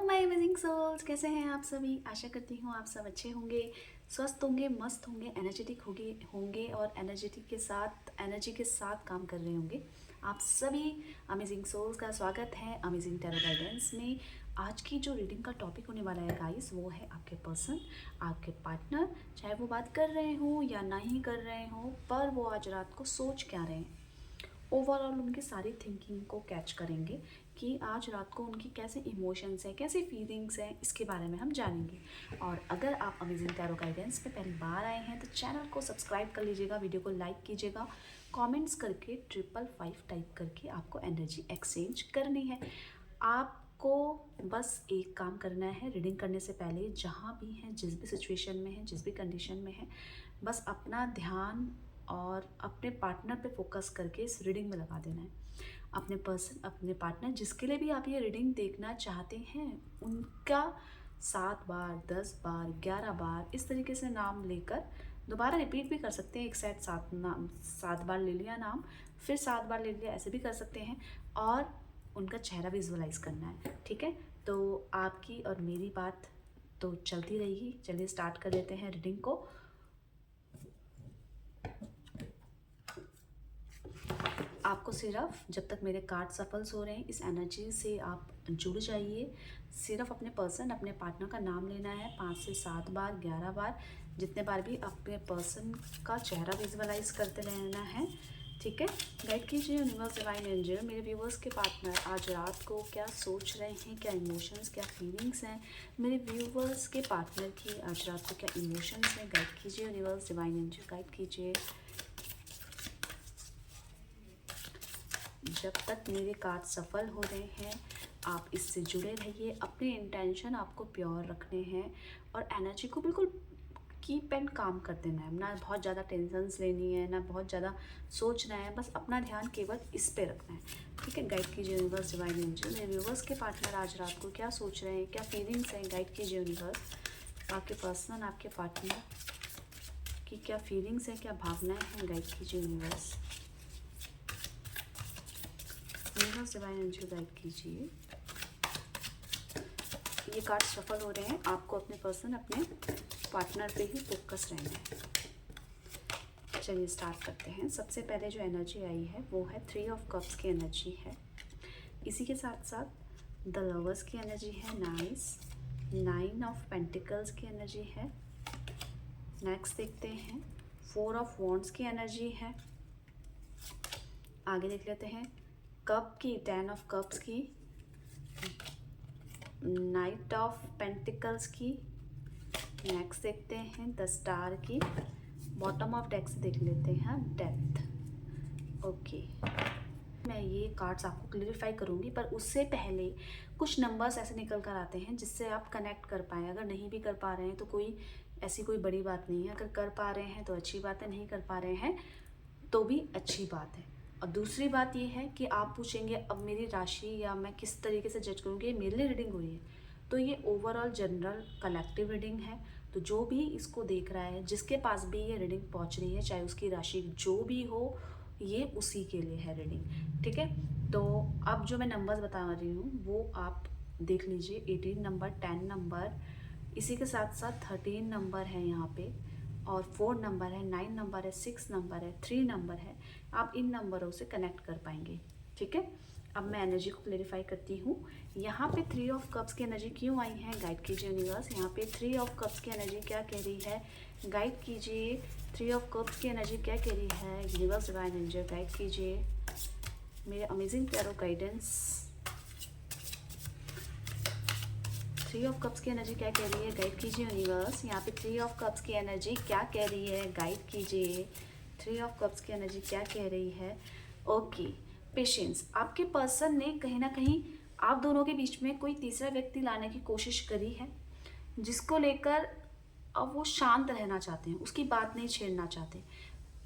My amazing souls, कैसे हैं आप सभी। आशा करती हूँ आप सब अच्छे होंगे, स्वस्थ होंगे, मस्त होंगे, एनर्जेटिक होंगे और एनर्जी के साथ काम कर रहे होंगे। आप सभी अमेजिंग सोल्स का स्वागत है अमेजिंग टैरो गाइडेंस में। आज की जो रीडिंग का टॉपिक होने वाला है गाइस, वो है आपके पर्सन, आपके पार्टनर, चाहे वो बात कर रहे हो या नहीं कर रहे हो, पर वो आज रात को सोच क्या रहे हैं। ओवरऑल उनकी सारी थिंकिंग को कैच करेंगे कि आज रात को उनकी कैसे इमोशंस हैं, कैसे फीलिंग्स हैं, इसके बारे में हम जानेंगे। और अगर आप अमेजिंग टैरो गाइडेंस में पहली बार आए हैं तो चैनल को सब्सक्राइब कर लीजिएगा, वीडियो को लाइक कीजिएगा, कमेंट्स करके 555 टाइप करके आपको एनर्जी एक्सचेंज करनी है। आपको बस एक काम करना है, रीडिंग करने से पहले जहाँ भी हैं, जिस भी सिचुएशन में हैं, जिस भी कंडीशन में हैं, बस अपना ध्यान और अपने पार्टनर पे फोकस करके इस रीडिंग में लगा देना है। अपने पर्सन, अपने पार्टनर जिसके लिए भी आप ये रीडिंग देखना चाहते हैं, उनका 7 बार, 10 बार, 11 बार इस तरीके से नाम लेकर दोबारा रिपीट भी कर सकते हैं। एक साथ 7 बार ले लिया नाम, फिर 7 बार ले लिया, ऐसे भी कर सकते हैं। और उनका चेहरा विजुअलाइज करना है, ठीक है। तो आपकी और मेरी बात तो चलती रहेगी। चलिए स्टार्ट कर लेते हैं रीडिंग को। आपको सिर्फ जब तक मेरे कार्ड सफल्स हो रहे हैं, इस एनर्जी से आप जुड़ जाइए। सिर्फ अपने पर्सन, अपने पार्टनर का नाम लेना है 5 से 7 बार, 11 बार, जितने बार भी अपने पर्सन का चेहरा विजुअलाइज करते रहना है, ठीक है। गाइड कीजिए यूनिवर्स, डिवाइन एंजल, मेरे व्यूवर्स के पार्टनर आज रात को क्या सोच रहे हैं, क्या इमोशंस, क्या फीलिंग्स हैं। मेरे व्यूवर्स के पार्टनर की आज रात को क्या इमोशंस हैं। गाइड कीजिए यूनिवर्स, डिवाइन एंजल, गाइड कीजिए। जब तक मेरे कार्ड सफल हो रहे हैं, आप इससे जुड़े रहिए। अपने इंटेंशन आपको प्योर रखने हैं और एनर्जी को बिल्कुल कीप एंड काम कर देना है। ना बहुत ज़्यादा टेंशन्स लेनी है, ना बहुत ज़्यादा सोचना है, बस अपना ध्यान केवल इस पे रखना है, ठीक है। गाइड कीजिए यूनिवर्स, डिवाइन एंजल, मेरे व्यूवर्स के पार्टनर आज रात को क्या सोच रहे हैं, क्या फीलिंग्स हैं। गाइड कीजिए यूनिवर्स, आपके पर्सन, आपके पार्टनर की क्या फीलिंग्स हैं, क्या भावनाएँ हैं। गाइड कीजिए यूनिवर्स, डिवाइन एंजल, गाइड कीजिए। ये कार्ड सफल हो रहे हैं, आपको अपने पर्सन, अपने पार्टनर पे ही फोकस रहना है। चलिए स्टार्ट करते हैं। सबसे पहले जो एनर्जी आई है वो है 3 ऑफ कप्स की एनर्जी है। इसी के साथ साथ द लवर्स की एनर्जी है, नाइस। 9 ऑफ पेंटिकल्स की एनर्जी है। नेक्स्ट देखते हैं 4 ऑफ वॉन्ड्स की एनर्जी है। आगे देख लेते हैं कप की, 10 ऑफ कप्स की, नाइट ऑफ पेंटिकल्स की। नेक्स्ट देखते हैं द स्टार की। बॉटम ऑफ डेक से देख लेते हैं डेथ। ओके, मैं ये कार्ड्स आपको क्लियरिफाई करूँगी, पर उससे पहले कुछ नंबर्स ऐसे निकल कर आते हैं जिससे आप कनेक्ट कर पाएँ। अगर नहीं भी कर पा रहे हैं तो ऐसी कोई बड़ी बात नहीं है। अगर कर पा रहे हैं तो अच्छी बात है, नहीं कर पा रहे हैं तो भी अच्छी बात है। और दूसरी बात ये है कि आप पूछेंगे अब मेरी राशि या मैं किस तरीके से जज करूँगी, ये मेरे लिए रीडिंग हो रही है, तो ये ओवरऑल जनरल कलेक्टिव रीडिंग है। तो जो भी इसको देख रहा है, जिसके पास भी ये रीडिंग पहुँच रही है, चाहे उसकी राशि जो भी हो, ये उसी के लिए है रीडिंग, ठीक है। तो अब जो मैं नंबर्स बता रही हूँ वो आप देख लीजिए। 18 नंबर, 10 नंबर, इसी के साथ साथ 13 नंबर है यहाँ पे, और 4 नंबर है, 9 नंबर है, 6 नंबर है, 3 नंबर है। आप इन नंबरों से कनेक्ट कर पाएंगे, ठीक है। अब मैं एनर्जी को क्लेरिफाई करती हूँ। यहाँ पे 3 ऑफ कप्स की एनर्जी क्यों आई है, गाइड कीजिए यूनिवर्स। यहाँ पे 3 ऑफ कप्स की एनर्जी क्या कह रही है, गाइड कीजिए। 3 ऑफ कप्स की एनर्जी क्या कह रही है, यूनिवर्स, डिवाइन एंजल, गाइड कीजिए। मेरे amazing tarot guidance, 3 of cups की एनर्जी क्या कह रही है, गाइड कीजिए यूनिवर्स। यहाँ पे 3 ऑफ कप्स की एनर्जी क्या कह रही है, गाइड कीजिए। 3 ऑफ कप्स की एनर्जी क्या कह रही है। Okay, patience. आपके पर्सन ने कहीं ना कहीं आप दोनों के बीच में कोई तीसरा व्यक्ति लाने की कोशिश करी है, जिसको लेकर अब वो शांत रहना चाहते हैं, उसकी बात नहीं छेड़ना चाहते।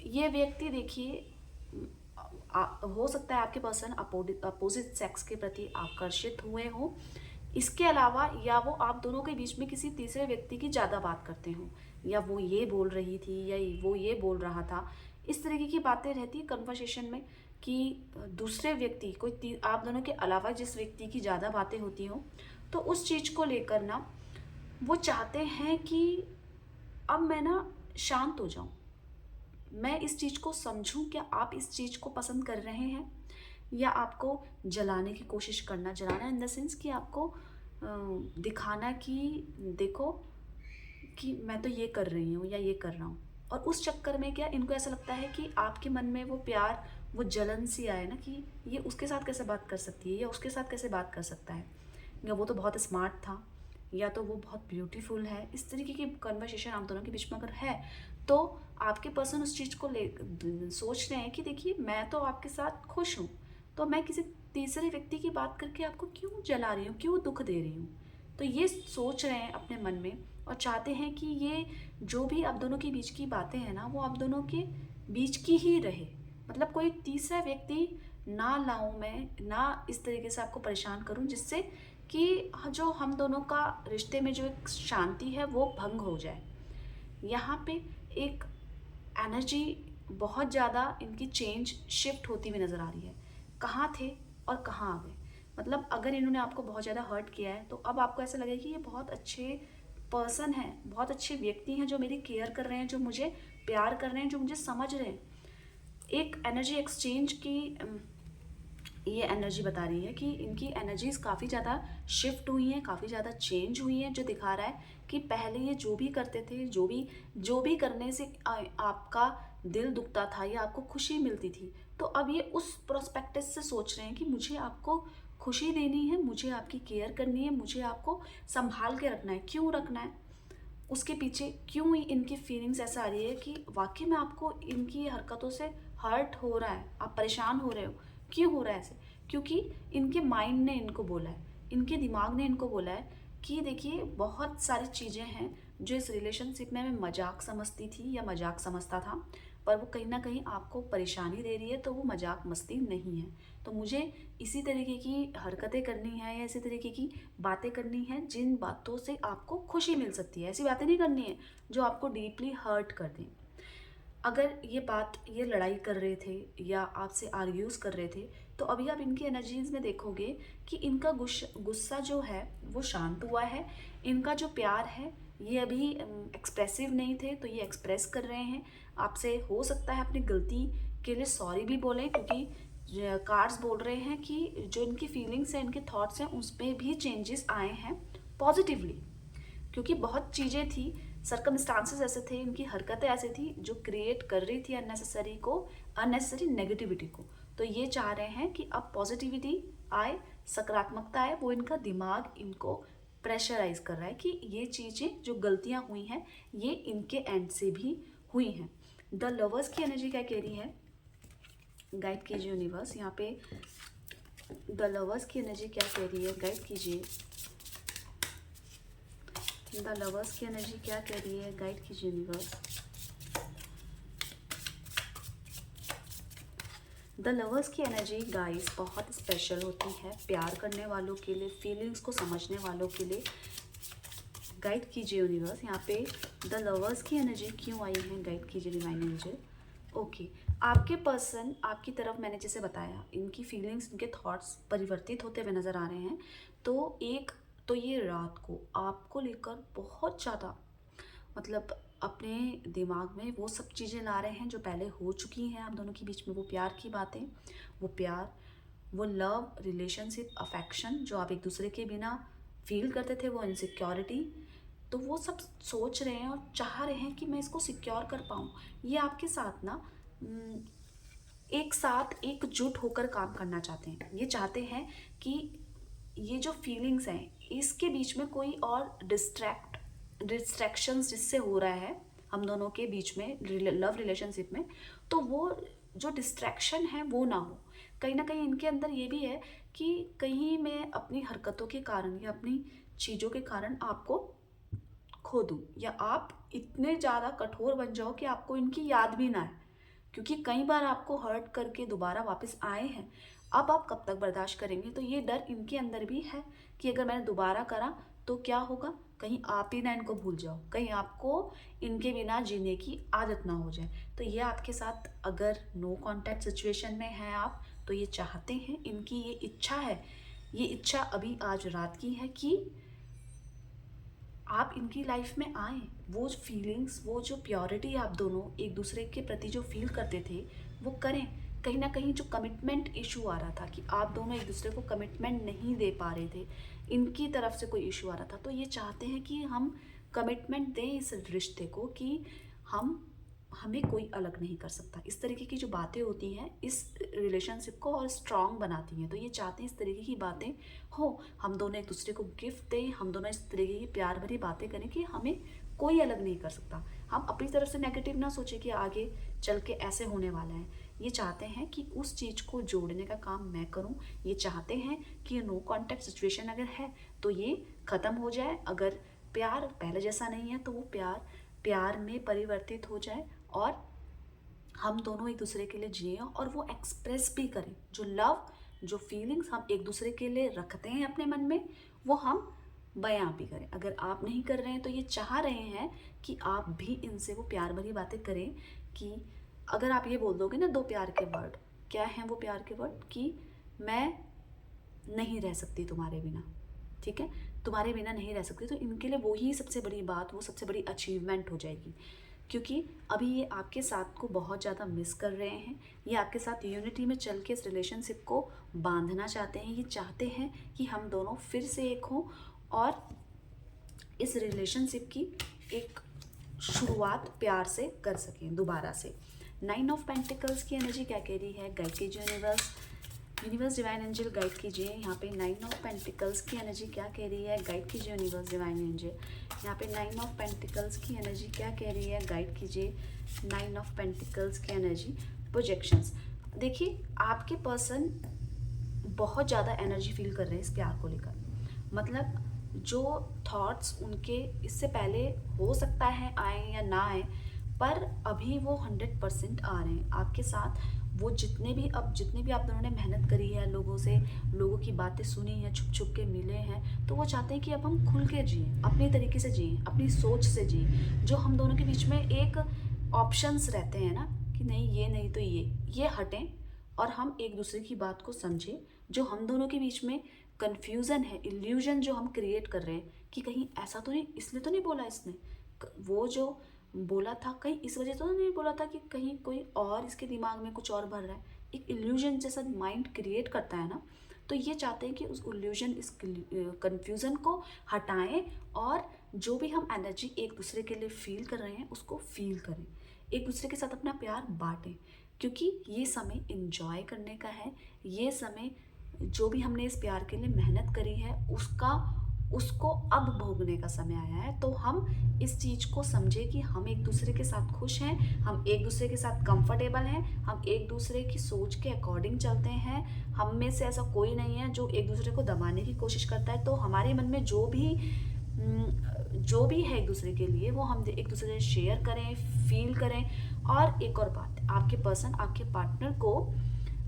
ये व्यक्ति देखिए, हो सकता है आपके पर्सन अपोजिट सेक्स के प्रति आकर्षित हुए हों। इसके अलावा या वो आप दोनों के बीच में किसी तीसरे व्यक्ति की ज़्यादा बात करते हों, या वो ये बोल रही थी या वो ये बोल रहा था, इस तरीके की बातें रहती है कन्वर्सेशन में। कि दूसरे व्यक्ति आप दोनों के अलावा जिस व्यक्ति की ज़्यादा बातें होती हों, तो उस चीज़ को लेकर ना वो चाहते हैं कि अब मैं ना शांत हो जाऊं, मैं इस चीज़ को समझूं, क्या आप इस चीज़ को पसंद कर रहे हैं या आपको जलाने की कोशिश करना, जलाना इन द सेंस कि आपको दिखाना कि देखो कि मैं तो ये कर रही हूँ या ये कर रहा हूँ। और उस चक्कर में क्या इनको ऐसा लगता है कि आपके मन में वो प्यार, वो जलन सी आए ना कि ये उसके साथ कैसे बात कर सकती है या उसके साथ कैसे बात कर सकता है, या वो तो बहुत स्मार्ट था, या तो वो बहुत ब्यूटीफुल है। इस तरीके की कन्वर्सेशन आप दोनों के बीच में अगर है तो आपके पर्सन उस चीज़ को ले सोच रहे हैं कि देखिए मैं तो आपके साथ खुश हूँ, तो मैं किसी तीसरे व्यक्ति की बात करके आपको क्यों जला रही हूँ, क्यों दुख दे रही हूँ। तो ये सोच रहे हैं अपने मन में और चाहते हैं कि ये जो भी आप दोनों के बीच की बातें हैं ना वो आप दोनों के बीच की ही रहे, मतलब कोई तीसरा व्यक्ति ना लाऊं मैं, ना इस तरीके से आपको परेशान करूं जिससे कि जो हम दोनों का रिश्ते में जो एक शांति है वो भंग हो जाए। यहाँ पे एक एनर्जी बहुत ज़्यादा इनकी चेंज शिफ्ट होती हुई नज़र आ रही है। कहाँ थे और कहाँ आ गए, मतलब अगर इन्होंने आपको बहुत ज़्यादा हर्ट किया है तो अब आपको ऐसा लगेगा कि ये बहुत अच्छे पर्सन हैं, बहुत अच्छे व्यक्ति हैं जो मेरी केयर कर रहे हैं, जो मुझे प्यार कर रहे हैं, जो मुझे समझ रहे हैं। एक एनर्जी एक्सचेंज की ये एनर्जी बता रही है कि इनकी एनर्जीज काफ़ी ज़्यादा शिफ्ट हुई हैं, काफ़ी ज़्यादा चेंज हुई हैं, जो दिखा रहा है कि पहले ये जो भी करते थे, जो भी करने से आपका दिल दुखता था या आपको खुशी मिलती थी, तो अब ये उस प्रोस्पेक्टिव से सोच रहे हैं कि मुझे आपको खुशी देनी है, मुझे आपकी केयर करनी है, मुझे आपको संभाल के रखना है। क्यों रखना है, उसके पीछे क्यों ही इनकी फीलिंग्स ऐसा आ रही है कि वाकई में आपको इनकी हरकतों से हर्ट हो रहा है, आप परेशान हो रहे हो। क्यों हो रहा है ऐसे, क्योंकि इनके माइंड ने इनको बोला है, इनके दिमाग ने इनको बोला है कि देखिए बहुत सारी चीज़ें हैं जो इस रिलेशनशिप में मैं मजाक समझती थी या मजाक समझता था, पर वो कहीं ना कहीं आपको परेशानी दे रही है, तो वो मजाक मस्ती नहीं है। तो मुझे इसी तरीके की हरकतें करनी है या इसी तरीके की बातें करनी है जिन बातों से आपको खुशी मिल सकती है। ऐसी बातें नहीं करनी है जो आपको डीपली हर्ट कर दें। अगर ये लड़ाई कर रहे थे या आपसे आर्ग्यूज़ कर रहे थे, तो अभी आप इनकी एनर्जीज में देखोगे कि इनका गुस्सा जो है वो शांत हुआ है। इनका जो प्यार है ये अभी एक्सप्रेसिव नहीं थे, तो ये एक्सप्रेस कर रहे हैं आपसे। हो सकता है अपनी गलती के लिए सॉरी भी बोलें, क्योंकि कार्ड्स बोल रहे हैं कि जो इनकी फीलिंग्स हैं, इनके थॉट्स हैं, उसमें भी चेंजेस आए हैं पॉजिटिवली। क्योंकि बहुत चीज़ें थी, सर्कमस्टांसेस ऐसे थे, इनकी हरकतें ऐसी थी जो क्रिएट कर रही थी अननेसेसरी नेगेटिविटी को। तो ये चाह रहे हैं कि अब पॉजिटिविटी आए, सकारात्मकता आए। वो इनका दिमाग इनको प्रेशराइज कर रहा है कि ये चीज़ें जो गलतियाँ हुई हैं ये इनके एंड से भी हुई हैं। द लवर्स की एनर्जी क्या कह रही है, गाइड कीजिए यूनिवर्स। यहाँ पे द लवर्स की एनर्जी क्या कह रही है, गाइड कीजिए। द लवर्स की एनर्जी क्या कह रही है, गाइड कीजिए यूनिवर्स। द लवर्स की एनर्जी गाइस बहुत स्पेशल होती है प्यार करने वालों के लिए, फीलिंग्स को समझने वालों के लिए। गाइड कीजिए यूनिवर्स, यहाँ पे द लवर्स की एनर्जी क्यों आई है, गाइड कीजिए डिवाइन एंजल। ओके, आपके पर्सन आपकी तरफ, मैंने जैसे बताया, इनकी फीलिंग्स, इनके थॉट्स परिवर्तित होते हुए नज़र आ रहे हैं। तो ये रात को आपको लेकर बहुत ज़्यादा, मतलब अपने दिमाग में वो सब चीज़ें ला रहे हैं जो पहले हो चुकी हैं आप दोनों के बीच में। वो प्यार की बातें, वो प्यार, वो लव, रिलेशनशिप, अफेक्शन जो आप एक दूसरे के बिना फील करते थे, वो इनसिक्योरिटी, तो वो सब सोच रहे हैं और चाह रहे हैं कि मैं इसको सिक्योर कर पाऊँ। ये आपके साथ ना एक साथ एकजुट होकर काम करना चाहते हैं। ये चाहते हैं कि ये जो फीलिंग्स हैं इसके बीच में कोई और डिस्ट्रैक्शंस जिससे हो रहा है हम दोनों के बीच में लव रिलेशनशिप में, तो वो जो डिस्ट्रैक्शन है वो ना हो। कहीं ना कहीं इनके अंदर ये भी है कि कहीं मैं अपनी हरकतों के कारण या अपनी चीज़ों के कारण आपको खो दूँ, या आप इतने ज़्यादा कठोर बन जाओ कि आपको इनकी याद भी ना आए, क्योंकि कई बार आपको हर्ट करके दोबारा वापस आए हैं। अब आप कब तक बर्दाश्त करेंगे, तो ये डर इनके अंदर भी है कि अगर मैंने दोबारा करा तो क्या होगा, कहीं आप ही ना इनको भूल जाओ, कहीं आपको इनके बिना जीने की आदत ना हो जाए। तो ये आपके साथ अगर नो कांटेक्ट सिचुएशन में हैं आप, तो ये चाहते हैं, इनकी ये इच्छा है, ये इच्छा अभी आज रात की है कि आप इनकी लाइफ में आए, वो फीलिंग्स, वो जो प्योरिटी आप दोनों एक दूसरे के प्रति जो फील करते थे वो करें। कहीं ना कहीं जो कमिटमेंट इशू आ रहा था कि आप दोनों एक दूसरे को कमिटमेंट नहीं दे पा रहे थे, इनकी तरफ से कोई इशू आ रहा था, तो ये चाहते हैं कि हम कमिटमेंट दें इस रिश्ते को कि हमें कोई अलग नहीं कर सकता। इस तरीके की जो बातें होती हैं इस रिलेशनशिप को और स्ट्रॉन्ग बनाती हैं। तो ये चाहते हैं इस तरीके की बातें हो, हम दोनों एक दूसरे को गिफ्ट दें, हम दोनों इस तरीके की प्यार भरी बातें करें कि हमें कोई अलग नहीं कर सकता। हम अपनी तरफ से नेगेटिव ना सोचें कि आगे चल के ऐसे होने वाला है। ये चाहते हैं कि उस चीज़ को जोड़ने का काम मैं करूं। ये चाहते हैं कि नो कॉन्टैक्ट सिचुएशन अगर है तो ये ख़त्म हो जाए। अगर प्यार पहले जैसा नहीं है तो वो प्यार में परिवर्तित हो जाए और हम दोनों एक दूसरे के लिए जिए और वो एक्सप्रेस भी करें। जो लव, जो फीलिंग्स हम एक दूसरे के लिए रखते हैं अपने मन में, वो हम बयां भी करें। अगर आप नहीं कर रहे हैं तो ये चाह रहे हैं कि आप भी इनसे वो प्यार भरी बातें करें। कि अगर आप ये बोल दोगे ना 2 प्यार के वर्ड, क्या हैं वो प्यार के वर्ड, कि मैं नहीं रह सकती तुम्हारे बिना, ठीक है, तुम्हारे बिना नहीं रह सकती, तो इनके लिए वो ही सबसे बड़ी बात, वो सबसे बड़ी अचीवमेंट हो जाएगी। क्योंकि अभी ये आपके साथ को बहुत ज़्यादा मिस कर रहे हैं, ये आपके साथ यूनिटी में चल के इस रिलेशनशिप को बांधना चाहते हैं। ये चाहते हैं कि हम दोनों फिर से एक हों और इस रिलेशनशिप की एक शुरुआत प्यार से कर सकें दोबारा से। 9 ऑफ पेंटिकल्स की एनर्जी क्या कह रही है, गाइड कीजिए यूनिवर्स डिवाइन एंजल, गाइड कीजिए। यहाँ पे 9 ऑफ पेंटिकल्स की एनर्जी क्या कह रही है, गाइड कीजिए यूनिवर्स डिवाइन एंजल। यहाँ पे 9 ऑफ पेंटिकल्स की एनर्जी क्या कह रही है, गाइड कीजिए 9 ऑफ पेंटिकल्स की एनर्जी। प्रोजेक्शंस, देखिए आपके पर्सन बहुत ज़्यादा एनर्जी फील कर रहे हैं इस प्यार को लेकर। मतलब जो थॉट्स उनके इससे पहले हो सकता है आए या ना आए, पर अभी वो 100% आ रहे हैं आपके साथ। वो जितने भी आप दोनों ने मेहनत करी है, लोगों से, लोगों की बातें सुनी है, छुप छुप के मिले हैं, तो वो चाहते हैं कि अब हम खुल के जिएं, अपने तरीके से जिएं, अपनी सोच से जिएं। जो हम दोनों के बीच में एक ऑप्शंस रहते हैं ना कि नहीं ये नहीं तो ये हटें और हम एक दूसरे की बात को समझें। जो हम दोनों के बीच में कन्फ्यूज़न है, इल्यूजन जो हम क्रिएट कर रहे हैं कि कहीं ऐसा तो नहीं, इसलिए तो नहीं बोला इसने, वो जो बोला था कहीं इस वजह तो नहीं बोला था कि कहीं कोई और इसके दिमाग में कुछ और भर रहा है, एक इल्यूजन जैसा माइंड क्रिएट करता है ना। तो ये चाहते हैं कि उस इल्यूजन, इस कन्फ्यूज़न को हटाएं और जो भी हम एनर्जी एक दूसरे के लिए फील कर रहे हैं उसको फील करें, एक दूसरे के साथ अपना प्यार बांटें। क्योंकि ये समय इंजॉय करने का है, ये समय जो भी हमने इस प्यार के लिए मेहनत करी है उसको अब भोगने का समय आया है। तो हम इस चीज़ को समझें कि हम एक दूसरे के साथ खुश हैं, हम एक दूसरे के साथ कंफर्टेबल हैं, हम एक दूसरे की सोच के अकॉर्डिंग चलते हैं। हम में से ऐसा कोई नहीं है जो एक दूसरे को दबाने की कोशिश करता है। तो हमारे मन में जो भी है एक दूसरे के लिए, वो हम एक दूसरे से शेयर करें, फील करें। और एक और बात, आपके पर्सन, आपके पार्टनर को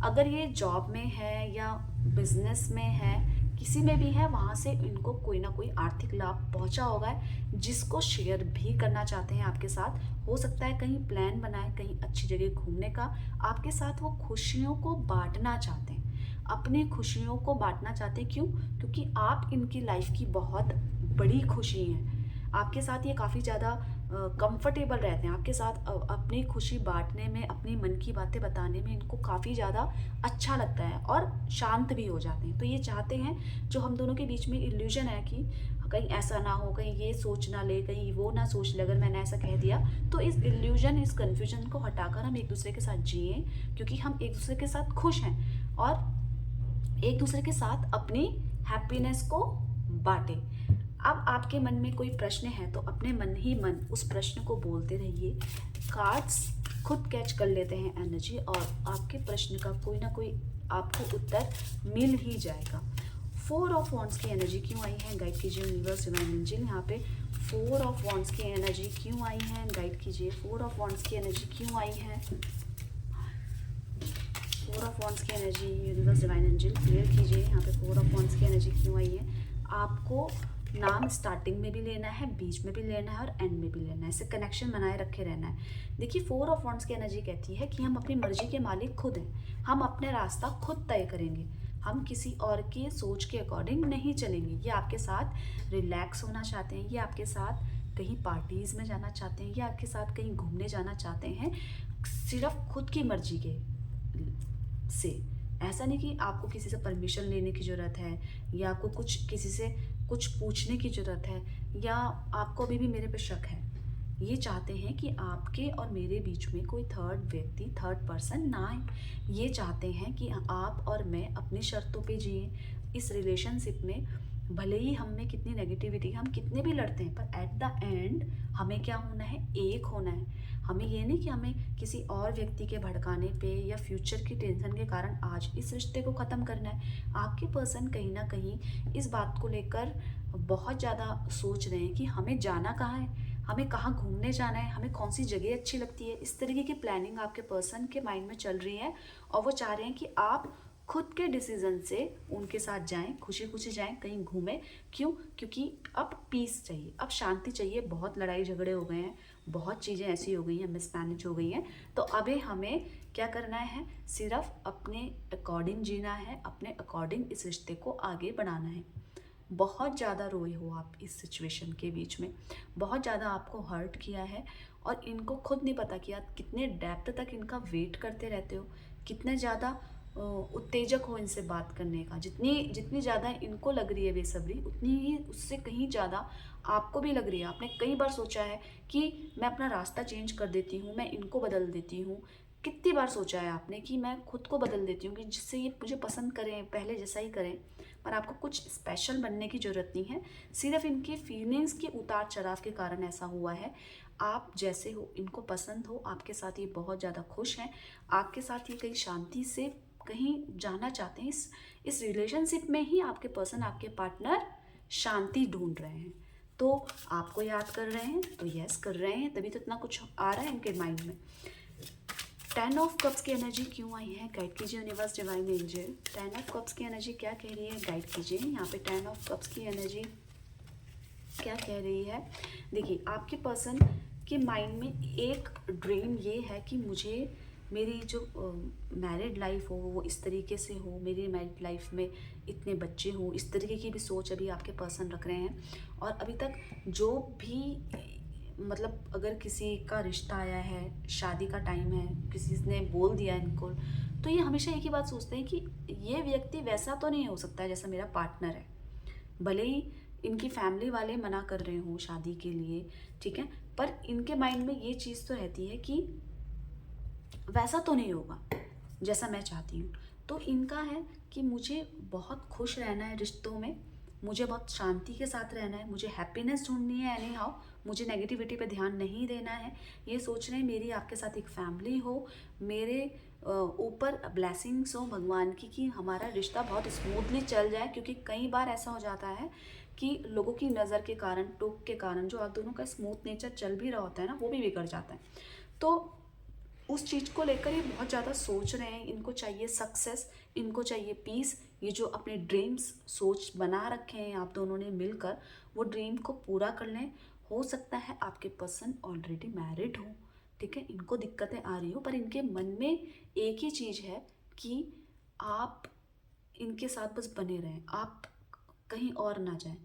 अगर ये जॉब में है या बिजनेस में है, किसी में भी है, वहाँ से इनको कोई ना कोई आर्थिक लाभ पहुँचा होगा जिसको शेयर भी करना चाहते हैं आपके साथ। हो सकता है कहीं प्लान बनाए, कहीं अच्छी जगह घूमने का, आपके साथ वो खुशियों को बांटना चाहते हैं, अपनी खुशियों को बांटना चाहते हैं। क्यों? क्योंकि आप इनकी लाइफ की बहुत बड़ी खुशी हैं। आपके साथ ये काफ़ी ज़्यादा कंफर्टेबल रहते हैं, आपके साथ अपनी खुशी बांटने में, अपनी मन की बातें बताने में इनको काफ़ी ज़्यादा अच्छा लगता है और शांत भी हो जाते हैं। तो ये चाहते हैं जो हम दोनों के बीच में इल्यूजन है कि कहीं ऐसा ना हो, कहीं ये सोच ना ले, कहीं वो ना सोच ले अगर मैंने ऐसा कह दिया, तो इस इल्यूजन, इस कन्फ्यूजन को हटाकर हम एक दूसरे के साथ जिएं। क्योंकि हम एक दूसरे के साथ खुश हैं और एक दूसरे के साथ अपनी हैप्पीनेस को बांटें। अब आपके मन में कोई प्रश्न है तो अपने मन ही मन उस प्रश्न को बोलते रहिए। कार्ड्स खुद कैच कर लेते हैं एनर्जी और आपके प्रश्न का कोई ना कोई आपको उत्तर मिल ही जाएगा। 4 ऑफ वॉन्ड्स की एनर्जी क्यों आई है, गाइड कीजिए यूनिवर्स डिवाइन एंजल। यहाँ पे 4 ऑफ वॉन्ड्स की एनर्जी क्यों आई है, गाइड कीजिए। 4 ऑफ वॉन्ड्स की एनर्जी क्यों आई है, 4 ऑफ वॉन्ड्स की energy universe divine angel clear कीजिए। यहाँ पे 4 ऑफ वॉन्ड्स की एनर्जी क्यों आई है। आपको नाम स्टार्टिंग में भी लेना है, बीच में भी लेना है और एंड में भी लेना है, ऐसे कनेक्शन बनाए रखे रहना है। देखिए 4 ऑफ वॉन्ड्स की एनर्जी कहती है कि हम अपनी मर्जी के मालिक खुद हैं, हम अपने रास्ता खुद तय करेंगे, हम किसी और की सोच के अकॉर्डिंग नहीं चलेंगे। ये आपके साथ रिलैक्स होना चाहते हैं, ये आपके साथ कहीं पार्टीज़ में जाना चाहते हैं, ये आपके साथ कहीं घूमने जाना चाहते हैं, सिर्फ खुद की मर्जी के से। ऐसा नहीं कि आपको किसी से परमिशन लेने की ज़रूरत है या आपको कुछ किसी से कुछ पूछने की ज़रूरत है या आपको अभी भी मेरे पे शक है। ये चाहते हैं कि आपके और मेरे बीच में कोई थर्ड व्यक्ति, थर्ड पर्सन ना आए। ये चाहते हैं कि आप और मैं अपनी शर्तों पे जिएँ। इस रिलेशनशिप में भले ही हम में कितनी नेगेटिविटी, हम कितने भी लड़ते हैं, पर एट द एंड हमें क्या होना है, एक होना है। हमें ये नहीं कि हमें किसी और व्यक्ति के भड़काने पे या फ्यूचर की टेंशन के कारण आज इस रिश्ते को ख़त्म करना है। आपके पर्सन कहीं ना कहीं इस बात को लेकर बहुत ज़्यादा सोच रहे हैं कि हमें जाना कहाँ है, हमें कहाँ घूमने जाना है, हमें कौन सी जगह अच्छी लगती है। इस तरीके की प्लानिंग आपके पर्सन के माइंड में चल रही है और वो चाह रहे हैं कि आप खुद के डिसीजन से उनके साथ जाएं, खुशी खुशी जाएं, कहीं घूमें। क्यों? क्योंकि अब पीस चाहिए, अब शांति चाहिए। बहुत लड़ाई झगड़े हो गए हैं, बहुत चीज़ें ऐसी हो गई हैं, मिसमैनेज हो गई हैं। तो अभी हमें क्या करना है, सिर्फ अपने अकॉर्डिंग जीना है, अपने अकॉर्डिंग इस रिश्ते को आगे बढ़ाना है। बहुत ज़्यादा रोए हो आप इस सिचुएशन के बीच में, बहुत ज़्यादा आपको हर्ट किया है और इनको खुद नहीं पता कि आप कितने डेप्थ तक इनका वेट करते रहते हो, कितने ज़्यादा उत्तेजक हो इनसे बात करने का। जितनी जितनी ज़्यादा इनको लग रही है बेसब्री, उतनी ही उससे कहीं ज़्यादा आपको भी लग रही है। आपने कई बार सोचा है कि मैं अपना रास्ता चेंज कर देती हूँ, मैं इनको बदल देती हूँ। कितनी बार सोचा है आपने कि मैं खुद को बदल देती हूँ कि जिससे ये मुझे पसंद करें, पहले जैसा ही करें। पर आपको कुछ स्पेशल बनने की ज़रूरत नहीं है, सिर्फ इनकी फीलिंग्स के उतार चढ़ाव के कारण ऐसा हुआ है। आप जैसे हो, इनको पसंद हो, आपके साथ ये बहुत ज़्यादा खुश हैं, आपके साथ ये कहीं शांति से कहीं जाना चाहते हैं। इस रिलेशनशिप में ही आपके पर्सन, आपके पार्टनर शांति ढूंढ रहे हैं। तो आपको याद कर रहे हैं, तो यस कर रहे हैं, तभी तो इतना कुछ आ रहा है इनके माइंड में। 10 ऑफ कप्स की एनर्जी क्यों आई है, गाइड कीजिए universe, divine angel. 10 of cups की एनर्जी क्या कह रही है, गाइड कीजिए। यहाँ पे 10 ऑफ कप्स की एनर्जी क्या कह रही है। देखिए आपके पर्सन के माइंड में एक ड्रीम ये है कि मुझे मेरी जो मैरिड लाइफ हो वो इस तरीके से हो, मेरी मैरिड लाइफ में इतने बच्चे हों, इस तरीके की भी सोच अभी आपके पर्सन रख रहे हैं। और अभी तक जो भी मतलब अगर किसी का रिश्ता आया है, शादी का टाइम है, किसी ने बोल दिया इनको, तो ये हमेशा एक ही बात सोचते हैं कि ये व्यक्ति वैसा तो नहीं हो सकता है जैसा मेरा पार्टनर है। भले ही इनकी फैमिली वाले मना कर रहे हों शादी के लिए, ठीक है, पर इनके माइंड में ये चीज़ तो रहती है कि वैसा तो नहीं होगा जैसा मैं चाहती हूँ। तो इनका है कि मुझे बहुत खुश रहना है रिश्तों में, मुझे बहुत शांति के साथ रहना है, मुझे हैप्पीनेस ढूंढनी है एनी हाउ, मुझे नेगेटिविटी पे ध्यान नहीं देना है। ये सोच रहे हैं मेरी आपके साथ एक फैमिली हो, मेरे ऊपर ब्लेसिंग्स हो भगवान की कि हमारा रिश्ता बहुत स्मूथली चल जाए। क्योंकि कई बार ऐसा हो जाता है कि लोगों की नज़र के कारण, टोक के कारण जो आप दोनों का स्मूथ नेचर चल भी रहा होता है ना, वो भी बिगड़ जाता है। तो उस चीज़ को लेकर ये बहुत ज़्यादा सोच रहे हैं। इनको चाहिए सक्सेस, इनको चाहिए पीस। ये जो अपने ड्रीम्स सोच बना रखे हैं आप दोनों ने मिलकर, वो ड्रीम को पूरा कर लें। हो सकता है आपके पर्सन ऑलरेडी मैरिड हो, ठीक है, इनको दिक्कतें आ रही हो, पर इनके मन में एक ही चीज़ है कि आप इनके साथ बस बने रहें, आप कहीं और ना जाएं।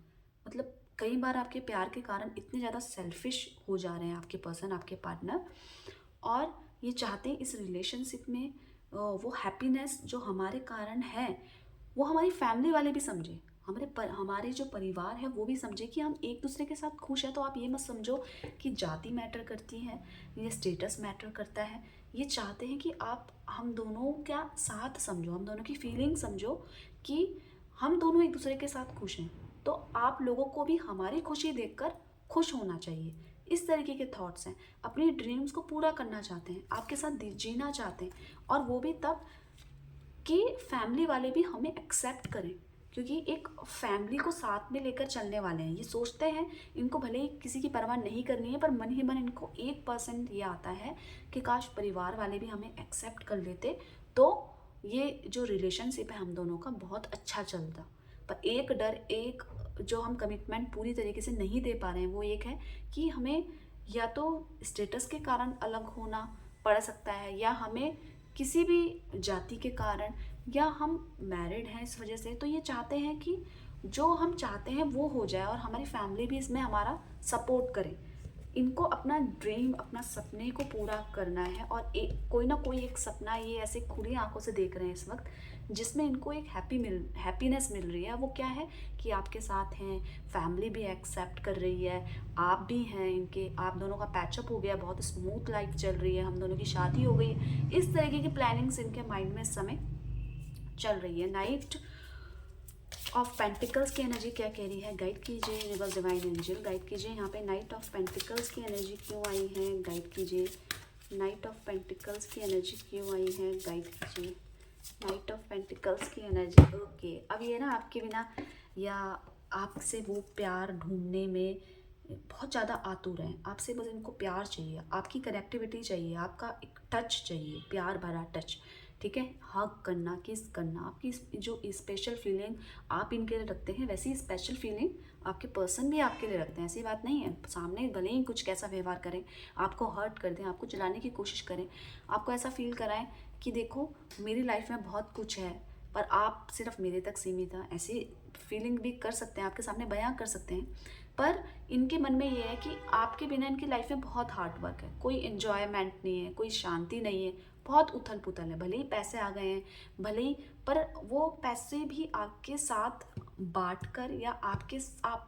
मतलब कई बार आपके प्यार के कारण इतने ज़्यादा सेल्फिश हो जा रहे हैं आपके पर्सन, आपके पार्टनर, और ये चाहते हैं इस रिलेशनशिप में वो हैप्पीनेस जो हमारे कारण है वो हमारी फैमिली वाले भी समझे, हमारे जो परिवार है वो भी समझे कि हम एक दूसरे के साथ खुश हैं। तो आप ये मत समझो कि जाति मैटर करती है, ये स्टेटस मैटर करता है। ये चाहते हैं कि आप हम दोनों का साथ समझो, हम दोनों की फीलिंग समझो कि हम दोनों एक दूसरे के साथ खुश हैं। तो आप लोगों को भी हमारी खुशी देखकर खुश होना चाहिए। इस तरीके के थॉट्स हैं। अपनी ड्रीम्स को पूरा करना चाहते हैं, आपके साथ जीना चाहते हैं, और वो भी तब कि फैमिली वाले भी हमें एक्सेप्ट करें। क्योंकि एक फैमिली को साथ में लेकर चलने वाले हैं। ये सोचते हैं, इनको भले ही किसी की परवाह नहीं करनी है, पर मन ही मन इनको 1% ये आता है कि काश परिवार वाले भी हमें एक्सेप्ट कर लेते, तो ये जो रिलेशनशिप है हम दोनों का बहुत अच्छा चलता। पर एक डर, एक जो हम कमिटमेंट पूरी तरीके से नहीं दे पा रहे हैं वो एक है कि हमें या तो स्टेटस के कारण अलग होना पड़ सकता है, या हमें किसी भी जाति के कारण, या हम मैरिड हैं इस वजह से। तो ये चाहते हैं कि जो हम चाहते हैं वो हो जाए और हमारी फैमिली भी इसमें हमारा सपोर्ट करे। इनको अपना ड्रीम, अपना सपने को पूरा करना है, और एक कोई ना कोई एक सपना ये ऐसे खुली आंखों से देख रहे हैं इस वक्त, जिसमें इनको एक हैप्पीनेस मिल रही है। वो क्या है कि आपके साथ हैं, फैमिली भी एक्सेप्ट कर रही है, आप भी हैं इनके, आप दोनों का पैचअप हो गया, बहुत स्मूथ लाइफ चल रही है, हम दोनों की शादी हो गई। इस तरीके की प्लानिंग्स इनके माइंड में इस समय चल रही है। नाइट ऑफ पेंटिकल्स की एनर्जी क्या कह रही है, गाइड कीजिए यूनिवर्स डिवाइन एंजल, गाइड कीजिए। यहाँ पे नाइट ऑफ पेंटिकल्स की एनर्जी क्यों आई है, गाइड कीजिए। नाइट ऑफ पेंटिकल्स की एनर्जी क्यों आई है, गाइड कीजिए। नाइट ऑफ पेंटिकल्स की एनर्जी, ओके। अब ये ना आपके बिना या आपसे वो प्यार ढूंढने में बहुत ज़्यादा आतुर हैं। आपसे बस इनको प्यार चाहिए, आपकी कनेक्टिविटी चाहिए, आपका एक टच चाहिए, प्यार भरा टच, ठीक है। हग करना, किस करना, आपकी जो स्पेशल फीलिंग आप इनके लिए रखते हैं, वैसी स्पेशल फीलिंग आपके पर्सन भी आपके लिए रखते हैं। ऐसी बात नहीं है, सामने भले ही कुछ कैसा व्यवहार करें, आपको हर्ट कर दें, आपको जलाने की कोशिश करें, आपको ऐसा फील कराएं कि देखो मेरी लाइफ में बहुत कुछ है पर आप सिर्फ मेरे तक सीमित हैं, ऐसी फीलिंग भी कर सकते हैं, आपके सामने बयां कर सकते हैं। पर इनके मन में ये है कि आपके बिना इनकी लाइफ में बहुत हार्ड वर्क है, कोई एन्जॉयमेंट नहीं है, कोई शांति नहीं है, बहुत उथल पुथल है। भले ही पैसे आ गए हैं, भले ही, पर वो पैसे भी आपके साथ बांट कर या आप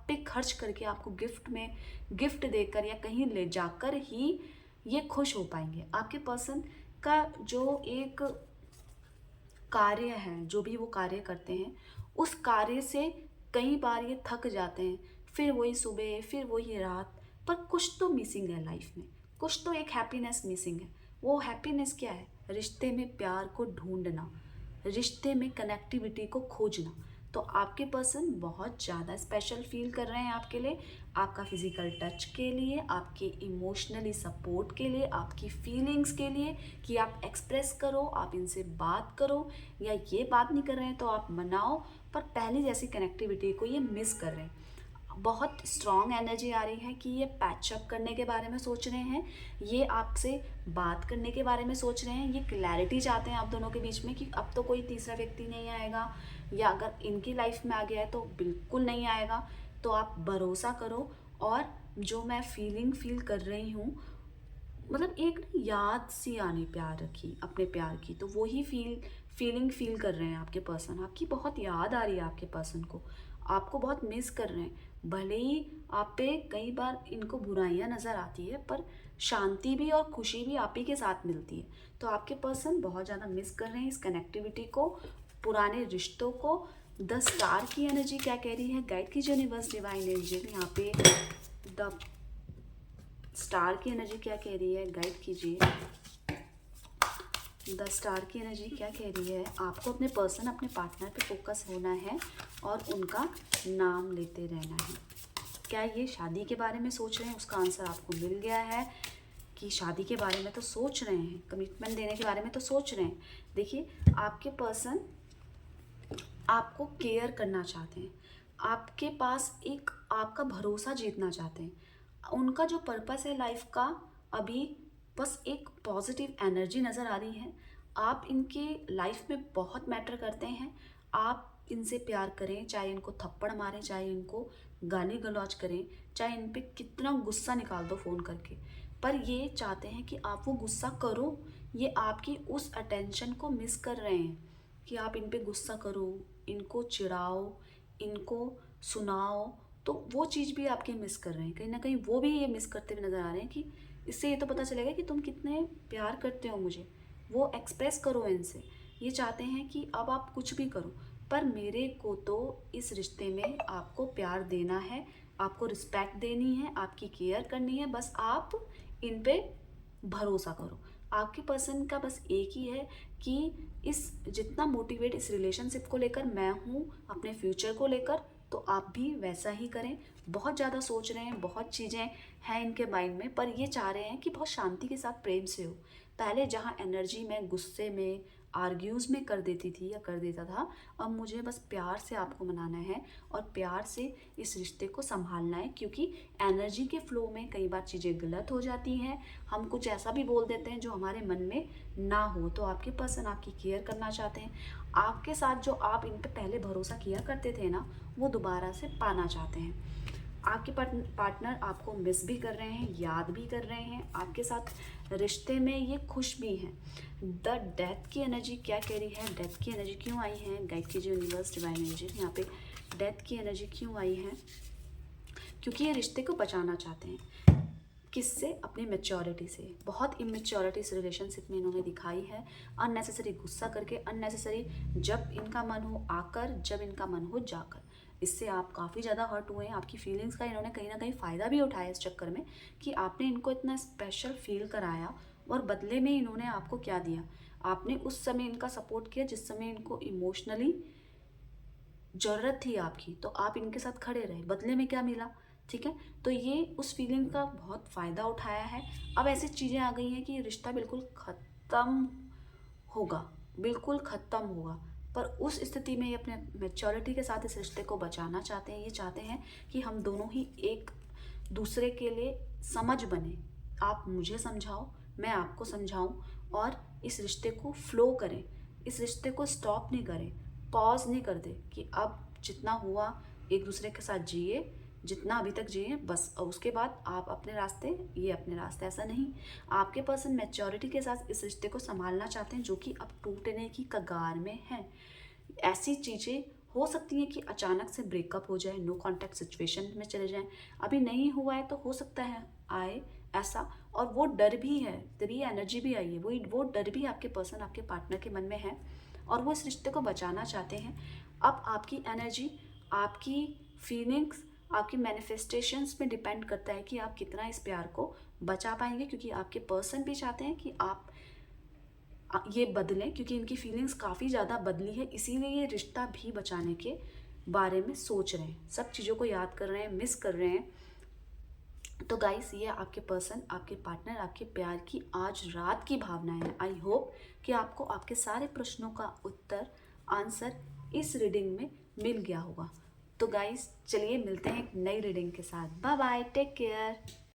पे खर्च करके, आपको गिफ्ट देकर या कहीं ले जाकर ही ये खुश हो पाएंगे। आपके पर्सन का जो एक कार्य है, जो भी वो कार्य करते हैं, उस कार्य से कई बार ये थक जाते हैं, फिर वही सुबह, फिर वही रात, पर कुछ तो मिसिंग है लाइफ में, कुछ तो एक हैप्पीनेस मिसिंग है। वो हैप्पीनेस क्या है, रिश्ते में प्यार को ढूंढना, रिश्ते में कनेक्टिविटी को खोजना। तो आपके पर्सन बहुत ज़्यादा स्पेशल फील कर रहे हैं आपके लिए, आपका फिजिकल टच के लिए, आपके इमोशनली सपोर्ट के लिए, आपकी फीलिंग्स के लिए, कि आप एक्सप्रेस करो, आप इनसे बात करो, या ये बात नहीं कर रहे हैं तो आप मनाओ, पर पहले जैसी कनेक्टिविटी को ये मिस कर रहे हैं। बहुत स्ट्रॉन्ग एनर्जी आ रही है कि ये पैचअप करने के बारे में सोच रहे हैं, ये आपसे बात करने के बारे में सोच रहे हैं, ये क्लैरिटी चाहते हैं आप दोनों के बीच में कि अब तो कोई तीसरा व्यक्ति नहीं आएगा, या अगर इनकी लाइफ में आ गया है तो बिल्कुल नहीं आएगा। तो आप भरोसा करो, और जो मैं फील कर रही हूँ, मतलब एक याद सी आनी प्यार की, अपने प्यार की, तो वही फील कर रहे हैं आपके पर्सन। आपकी बहुत याद आ रही है आपके पर्सन को, आपको बहुत मिस कर रहे हैं। भले ही आप पे कई बार इनको बुराइयां नज़र आती है, पर शांति भी और खुशी भी आप ही के साथ मिलती है। तो आपके पर्सन बहुत ज़्यादा मिस कर रहे हैं इस कनेक्टिविटी को, पुराने रिश्तों को। 10 स्टार की एनर्जी क्या कह रही है, गाइड कीजिए यूनिवर्स डिवाइन एंजल। यहाँ पे द स्टार की एनर्जी क्या कह रही है, गाइड कीजिए। 10 स्टार की एनर्जी क्या कह रही है, आपको अपने पर्सन, अपने पार्टनर पे फोकस होना है और उनका नाम लेते रहना है। क्या ये शादी के बारे में सोच रहे हैं, उसका आंसर आपको मिल गया है कि शादी के बारे में तो सोच रहे हैं, कमिटमेंट देने के बारे में तो सोच रहे हैं। देखिए, आपके पर्सन आपको केयर करना चाहते हैं, आपके पास एक आपका भरोसा जीतना चाहते हैं। उनका जो पर्पस है लाइफ का, अभी बस एक पॉजिटिव एनर्जी नज़र आ रही है। आप इनके लाइफ में बहुत मैटर करते हैं। आप इनसे प्यार करें, चाहे इनको थप्पड़ मारें, चाहे इनको गाली गलौज करें, चाहे इन पे कितना गुस्सा निकाल दो फ़ोन करके, पर ये चाहते हैं कि आप वो गुस्सा करो। ये आपकी उस अटेंशन को मिस कर रहे हैं कि आप इन पे गुस्सा करो, इनको चिढ़ाओ, इनको सुनाओ। तो वो चीज़ भी आपके मिस कर रहे हैं, कहीं ना कहीं वो भी ये मिस करते हुए नज़र आ रहे हैं कि इससे ये तो पता चलेगा कि तुम कितने प्यार करते हो मुझे, वो एक्सप्रेस करो इनसे। ये चाहते हैं कि अब आप कुछ भी करो, पर मेरे को तो इस रिश्ते में आपको प्यार देना है, आपको रिस्पेक्ट देनी है, आपकी केयर करनी है, बस आप इन पे भरोसा करो। आपके पर्सन का बस एक ही है कि इस जितना मोटिवेट इस रिलेशनशिप को लेकर मैं हूँ, अपने फ्यूचर को लेकर, तो आप भी वैसा ही करें। बहुत ज़्यादा सोच रहे हैं, बहुत चीज़ें हैं इनके माइंड में, पर ये चाह रहे हैं कि बहुत शांति के साथ प्रेम से हो। पहले जहाँ एनर्जी में, गुस्से में, आर्ग्यूज़ में कर देती थी या कर देता था, अब मुझे बस प्यार से आपको मनाना है और प्यार से इस रिश्ते को संभालना है, क्योंकि एनर्जी के फ्लो में कई बार चीज़ें गलत हो जाती हैं। हम कुछ ऐसा भी बोल देते हैं जो हमारे मन में ना हो। तो आपके पर्सन आपकी केयर करना चाहते हैं, आपके साथ जो आप इन पे पहले भरोसा किया करते थे ना, वो दोबारा से पाना चाहते हैं। आपके पार्टनर आपको मिस भी कर रहे हैं, याद भी कर रहे हैं, आपके साथ रिश्ते में ये खुश भी हैं। द डेथ की एनर्जी क्या कह रही है, डेथ की एनर्जी क्यों आई है, गाइड कीजिए यूनिवर्स, डिवाइन एनर्जी। यहाँ पे डेथ की एनर्जी क्यों आई है, क्योंकि ये रिश्ते को बचाना चाहते हैं। किससे? अपनी मैच्योरिटी से। बहुत इमेच्योरिटी इस रिलेशनशिप में इन्होंने दिखाई है, अननेसेसरी गुस्सा करके, अननेसेसरी जब इनका मन हो आकर, जब इनका मन हो जाकर। इससे आप काफ़ी ज़्यादा हर्ट हुए हैं, आपकी फीलिंग्स का इन्होंने कहीं ना कहीं फ़ायदा भी उठाया इस चक्कर में कि आपने इनको इतना स्पेशल फील कराया, और बदले में इन्होंने आपको क्या दिया, आपने उस समय इनका सपोर्ट किया जिस समय इनको इमोशनली ज़रूरत थी आपकी, तो आप इनके साथ खड़े रहे, बदले में क्या मिला? ठीक है, तो ये उस फीलिंग का बहुत फ़ायदा उठाया है। अब ऐसी चीज़ें आ गई हैं कि ये रिश्ता बिल्कुल ख़त्म होगा, बिल्कुल ख़त्म होगा। पर उस स्थिति में ये अपने मैच्योरिटी के साथ इस रिश्ते को बचाना चाहते हैं। ये चाहते हैं कि हम दोनों ही एक दूसरे के लिए समझ बने। आप मुझे समझाओ, मैं आपको समझाऊं, और इस रिश्ते को फ्लो करें, इस रिश्ते को स्टॉप नहीं करें, पॉज नहीं कर दे कि अब जितना हुआ एक दूसरे के साथ जिए, जितना अभी तक जिए बस, और उसके बाद आप अपने रास्ते, ये अपने रास्ते। ऐसा नहीं, आपके पर्सन मैच्योरिटी के साथ इस रिश्ते को संभालना चाहते हैं, जो कि अब टूटने की कगार में है। ऐसी चीज़ें हो सकती हैं कि अचानक से ब्रेकअप हो जाए, नो कॉन्टैक्ट सिचुएशन में चले जाएं। अभी नहीं हुआ है तो हो सकता है आए ऐसा, और वो डर भी है, तभी एनर्जी भी आई है, वो डर भी आपके पर्सन, आपके पार्टनर के मन में है, और वो इस रिश्ते को बचाना चाहते हैं। अब आपकी एनर्जी, आपकी फीलिंग्स, आपकी मैनिफेस्टेशंस में डिपेंड करता है कि आप कितना इस प्यार को बचा पाएंगे, क्योंकि आपके पर्सन भी चाहते हैं कि आप ये बदलें, क्योंकि इनकी फीलिंग्स काफ़ी ज़्यादा बदली है, इसीलिए ये रिश्ता भी बचाने के बारे में सोच रहे हैं, सब चीज़ों को याद कर रहे हैं, मिस कर रहे हैं। तो गाइस, ये आपके पर्सन, आपके पार्टनर, आपके प्यार की आज रात की भावना है। आई होप कि आपको आपके सारे प्रश्नों का उत्तर, आंसर इस रीडिंग में मिल गया होगा। तो गाइस, चलिए मिलते हैं एक नई रीडिंग के साथ। Bye bye, take care.